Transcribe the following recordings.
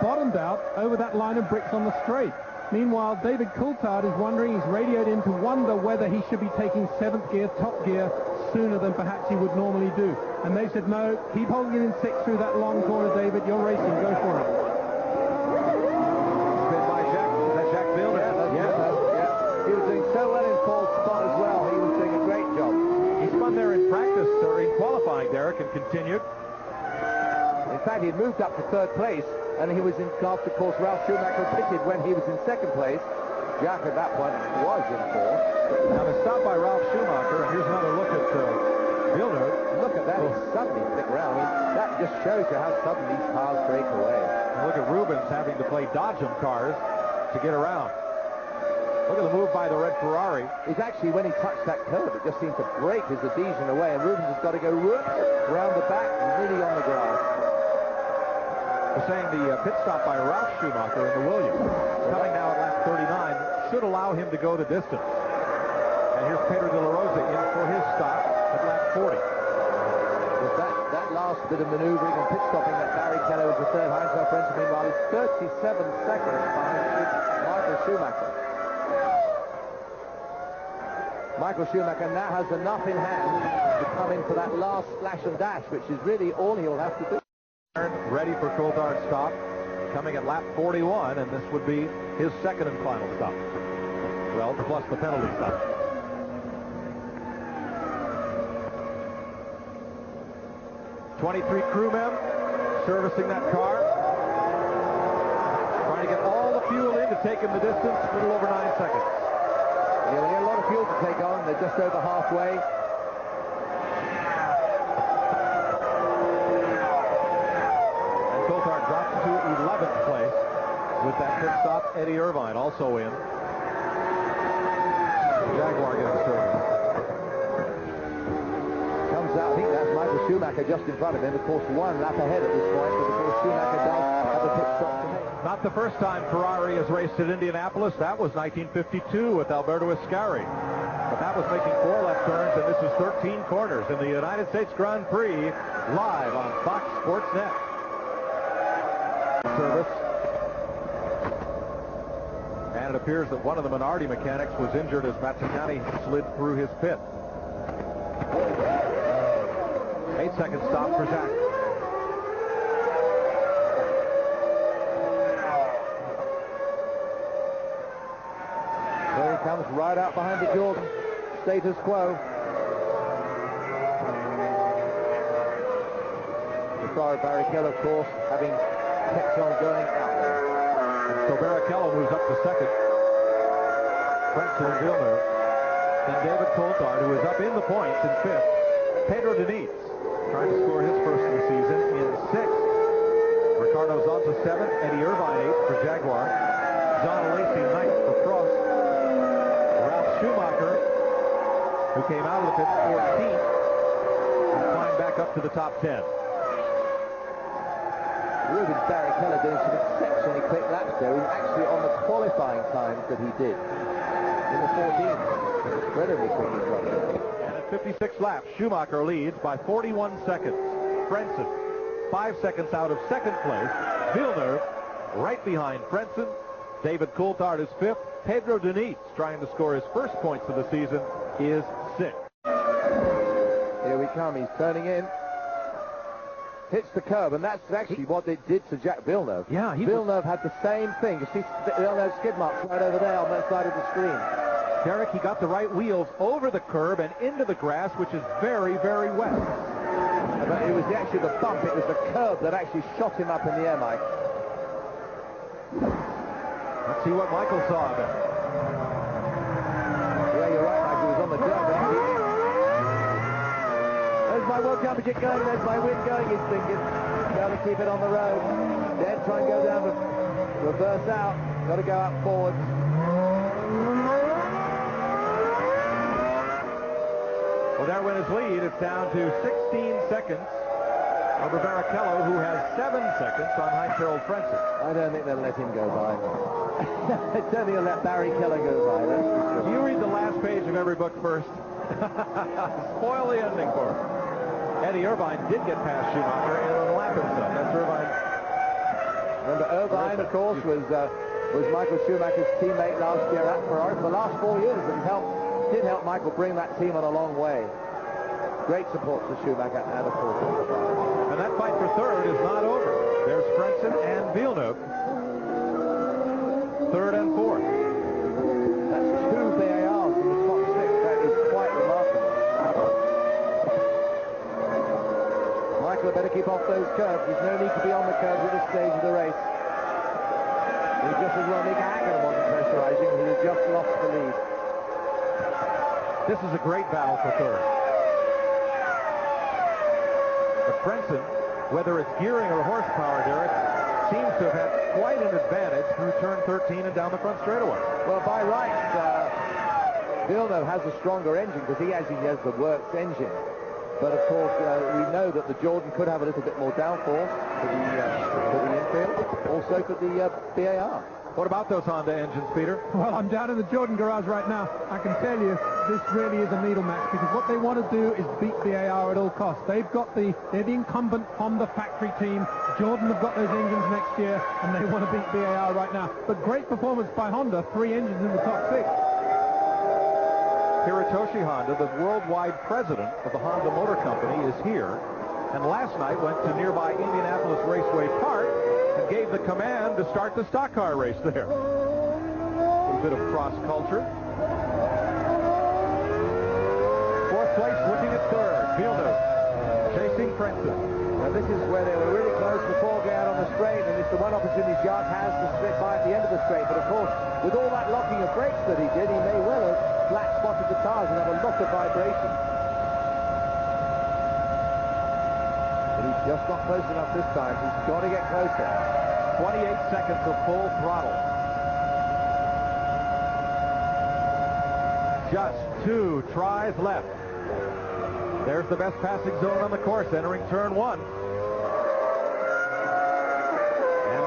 bottomed out over that line of bricks on the straight. Meanwhile, David Coulthard is wondering, he's radioed in to wonder whether he should be taking 7th gear, top gear, sooner than perhaps he would normally do. And they said, no, keep holding it in 6th through that long corner, David. You're racing. Go for it. Spin by Jacques Villeneuve. Yeah. He was doing so well in Paul's spot as well. He was doing a great job. He spun there in practice, or in qualifying, Derek, and continued. In fact, he had moved up to 3rd place, and he was in after, of course, Ralph Schumacher pitted when he was in 2nd place. Jacques at that point was in 4th. Now the stop by Ralph Schumacher, and here's another look at Villeneuve. Look at that, he suddenly stick around. I mean, that just shows you how sudden these cars break away. And look at Rubens having to play dodgem cars to get around. Look at the move by the red Ferrari. It's actually, when he touched that curve, it just seemed to break his adhesion away, and Rubens has got to go round the back, nearly on the grass. We're saying the pit stop by Ralph Schumacher in the Williams, coming now at lap 39, should allow him to go the distance. And here's Pedro de la Rosa in for his stop at lap 40. With that last bit of maneuvering and pit stopping that Barry Keller was the third. Heinz French, meanwhile, is 37 seconds behind Michael Schumacher. Michael Schumacher now has enough in hand to come in for that last slash and dash, which is really all he'll have to do. Ready for Coulthard's stop, coming at lap 41, and this would be his 2nd and final stop. Well, plus the penalty stop. "23 crewmen servicing that car, trying to get all the fuel in to take him the distance, a little over 9 seconds. Yeah, we got a lot of fuel to take on. They're just over halfway. Coulthard drops to 11th place with that pit stop. Eddie Irvine also in. Jaguar getting service. Comes out, I think that's Michael Schumacher just in front of him. Of course, 1 lap ahead at this point, but of course Schumacher does have a pit stop to make. Not the first time Ferrari has raced at Indianapolis. That was 1952 with Alberto Ascari. But that was making 4 left turns, and this is 13 corners in the United States Grand Prix, live on Fox Sports Net. Service. And it appears that one of the Minardi mechanics was injured as Mazzacani slid through his pit. 8-second stop for Jacques. There he comes right out behind the Jordan. Status quo. Sorry, Barry Keller, of course, having kept on going out there. And so Barrichello moves up to 2nd. Frentzen and Villeneuve. Then David Coulthard, who is up in the points in 5th. Pedro Diniz trying to score his first of the season in 6th. Ricardo Zonta 7th. Eddie Irvine 8th for Jaguar. John Lacey 9th for Prost. Ralph Schumacher, who came out of the pit 14th, and climbed back up to the top 10. Rubens Barrichello doing some exceptionally quick laps there. He was actually on the qualifying times that he did in the 14th. Incredibly quick he got there. And at 56 laps, Schumacher leads by 41 seconds. Frentzen 5 seconds out of 2nd place. Villeneuve right behind Frentzen. David Coulthard is 5th. Pedro Diniz, trying to score his first points of the season, is 6th. Here we come. He's turning in. Hits the curb, and that's actually what it did to Jacques Villeneuve. Yeah, Villeneuve had the same thing. You see Villeneuve's skid marks right over there on that side of the screen. Derek, he got the right wheels over the curb and into the grass, which is very, very wet. But it was actually the bump. It was the curb that actually shot him up in the air, Mike. Let's see what Michael saw of it. Yeah, you're right, Mike. He was on the dirt. There's my World Championship going. There's my win going. He's thinking. Got to keep it on the road. Then try and go down, but reverse out. Got to go out forwards. Well, there went his lead. It's down to 16 seconds over Barrichello, who has 7 seconds on Heinz-Harald Frentzen. I don't think they'll let him go by. I don't think they'll let Barry Keller go by. That's for sure. You read the last page of every book first. Spoil the ending for him. Eddie Irvine did get past Schumacher and unlap himself. That's Irvine Remember, Irvine, of course, was Michael Schumacher's teammate last year at Ferrari for the last 4 years, and did help Michael bring that team on a long way. Great support for Schumacher and, of course, Irvine. And that fight for third is not over. There's Frentzen and Villeneuve. Third and fourth. That's 2 VARs in the top 6. That is quite remarkable. Michael better keep off those curves. There's no need to be on the curves at this stage of the race. He just as well Mika Hakkinen wasn't pressurizing. He had just lost the lead. This is a great battle for third. But Frentzen, whether it's gearing or horsepower, Derek, seems to have had quite an advantage through turn 13 and down the front straightaway. Well, by rights, Villeneuve has a stronger engine because he has the works engine. But of course, we know that the Jordan could have a little bit more downforce for the infield, also for the BAR. What about those Honda engines, Peter? Well, I'm down in the Jordan garage right now. I can tell you, this really is a needle match because what they want to do is beat BAR at all costs. They're the incumbent Honda factory team. Jordan have got those engines next year, and they want to beat BAR right now. But great performance by Honda, 3 engines in the top 6. Hirotoshi Honda, the worldwide president of the Honda Motor Company, is here, and last night went to nearby Indianapolis Raceway Park and gave the command to start the stock car race there. A bit of cross-culture. Fourth place, looking at third. Villeneuve chasing Frentzen. Now this is where they were really close before going out on the straight, and it's the one opportunity Jacques has to slip by at the end of the straight. But of course, with all that locking of brakes that he did, he may well have flat spotted the tires and have a lot of vibration. But he's just not close enough this time. He's got to get closer. 28 seconds of full throttle. Just 2 tries left. There's the best passing zone on the course, entering turn 1. And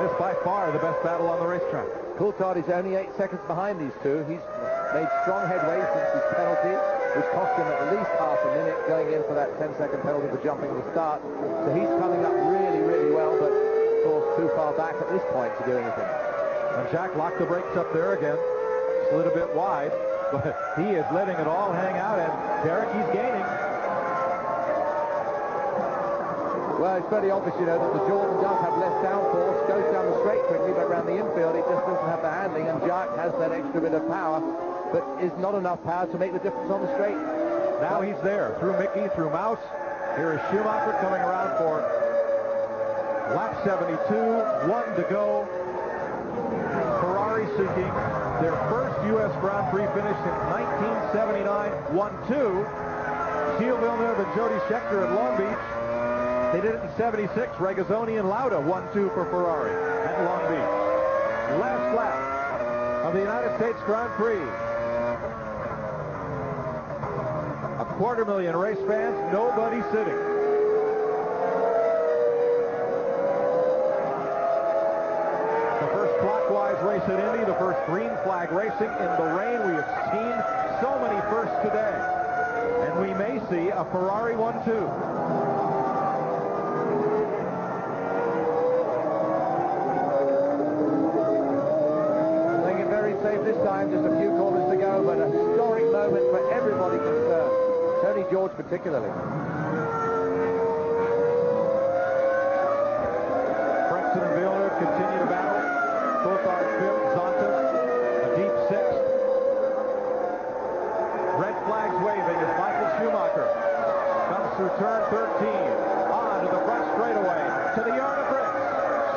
this by far the best battle on the racetrack. Coulthard is only 8 seconds behind these two. He's made strong headway since his penalty, which cost him at least half a minute going in for that 10-second penalty for jumping at the start. So he's coming up really, really well, but of course too far back at this point to do anything. And Jacques locked the brakes up there again. Slid a bit wide, but he is letting it all hang out, and Derek, he's gaining. Well, it's very obvious, you know, that the Jordan does have less downforce, goes down the straight quickly, but around the infield it just doesn't have the handling, and Jacques has that extra bit of power, but is not enough power to make the difference on the straight. Now he's there, through Mickey, through Mouse. Here is Schumacher coming around for lap 72, 1 to go. Ferrari seeking their first US Grand Prix finish in 1979, 1-2. Gilles Villeneuve and Jody Scheckter at Long Beach. They did it in 76. Regazzoni and Lauda 1-2 for Ferrari at Long Beach. Last lap of the United States Grand Prix. 250,000 race fans, nobody sitting. The first clockwise race at Indy, the first green flag racing in the rain. We have seen so many firsts today. And we may see a Ferrari 1-2. This time, just a few corners to go, but a historic moment for everybody concerned. Tony George particularly. Frentzen and Villeneuve continue to battle. Coulthard 5th, Zonta a deep 6th. Red flags waving as Michael Schumacher comes through turn 13, on to the front straightaway, to the yard of bricks.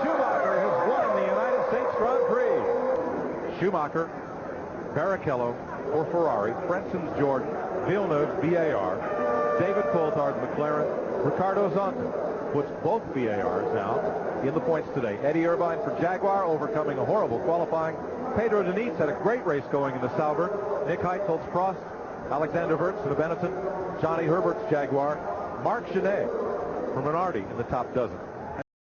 Schumacher has won the United States Grand Prix. Schumacher, Barrichello for Ferrari, Frentzen's Jordan, Villeneuve BAR, David Coulthard McLaren, Ricardo Zonta puts both BARs now in the points today. Eddie Irvine for Jaguar, overcoming a horrible qualifying. Pedro Diniz had a great race going in the Sauber. Nick Heidfeld's Prost, Alexander Wirtz in the Benetton, Johnny Herbert's Jaguar, Marc Genet from Minardi in the top dozen.